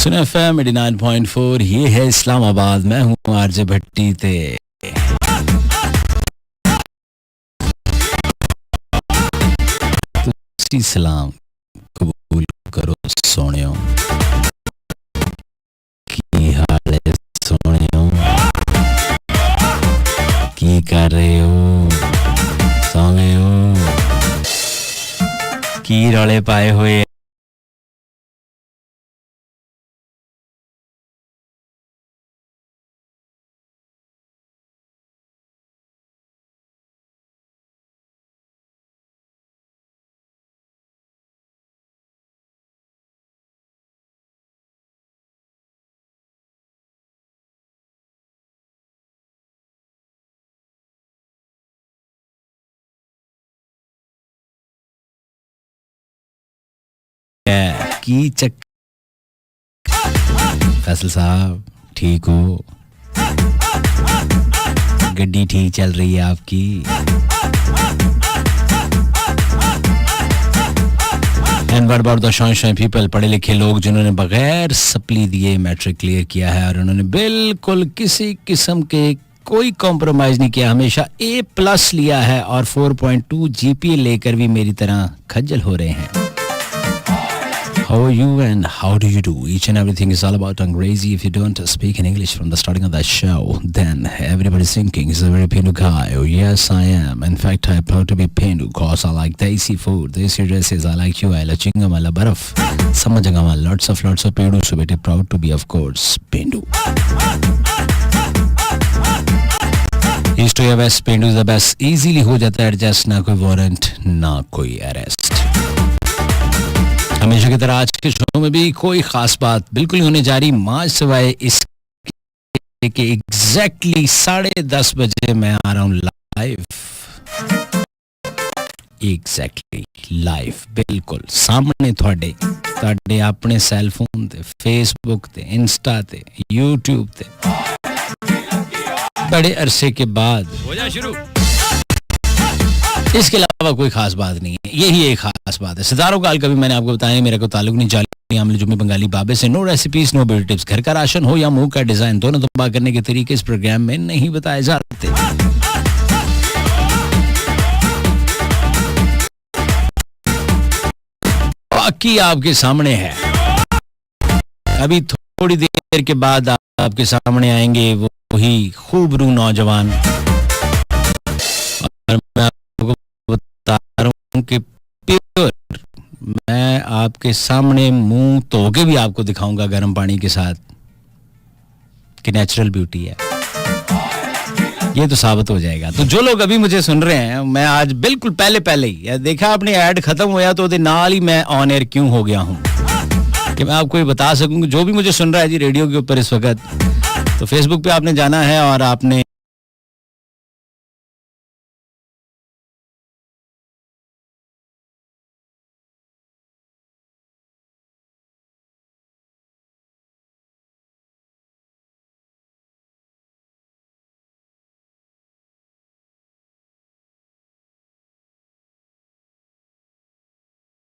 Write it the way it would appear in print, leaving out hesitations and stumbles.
सुन FM 89.4 ये है इस्लामाबाद। मैं हूँ आरजे भट्टी ते तुसी सलाम कबूल करो सोनियो। की हाल है सोनियो, की कर रहे हो, सो गए हो, की रौले पाए हुए की चक। फैसल साहब ठीक हो? गड्डी ठीक चल रही है आपकी? And what about the shine people, पढ़े लिखे लोग जिन्होंने बगैर सप्ली दिए मैट्रिक क्लियर किया है और उन्होंने बिल्कुल किसी किस्म के कोई कॉम्प्रोमाइज नहीं किया, हमेशा A+ लिया है और 4.2 GPA लेकर भी मेरी तरह खज्जल हो रहे हैं। How are you and how do you do? Each and everything is all about Angrezi. If you don't speak in English from the starting of the show, then everybody's thinking he's a very Pindu guy. Oh yes, I am. In fact, I'm proud to be Pindu because I like desi food, desi dresses. I like you. I like chingam, I like barf. Samajangama, lots of Pindu. So very proud to be, of course, Pindu. East to your best, Pindu is the best. Easily हो जाता है adjust, ना कोई warrant, ना कोई arrest. हमेशा की तरह आज के शो में भी कोई खास बात बिल्कुल होने जा रही माज सिवाय इसके कि एग्जैक्टली 10:30 बजे मैं आ रहा हूँ लाइव। एग्जैक्टली लाइव बिल्कुल सामने ਤੁਹਾਡੇ अपने सैलफोन ते फेसबुक ते इंस्टा ते यूट्यूब ते बड़े अरसे के बाद हो जा शुरू। इसके अलावा कोई खास बात नहीं है, यही एक खास बात है। सितारों का कभी मैंने आपको बताया मेरा कोई ताल्लुक नहीं जाली आमले जुम्मे बंगाली बाबे से। No recipes no beauty tips, घर का राशन हो या मुंह का डिजाइन, दोनों तबाह करने के तरीके इस प्रोग्राम में नहीं बताए जाते। बाकी आपके सामने है, अभी थोड़ी देर के बाद आपके सामने आएंगे वही खूबरू नौजवान, और मैं बता रहा हूं कि प्योर मैं आपके सामने मुंह धो के भी आपको दिखाऊंगा गर्म पानी के साथ कि नेचुरल ब्यूटी है, ये तो साबित हो जाएगा। तो जो लोग अभी मुझे सुन रहे हैं, मैं आज बिल्कुल पहले ही देखा आपने ऐड खत्म होया तो नाल ही मैं ऑन एयर क्यों हो गया हूं कि मैं आपको ये बता सकूं कि जो भी मुझे सुन रहा है जी रेडियो के ऊपर इस वक्त, तो फेसबुक पे आपने जाना है और आपने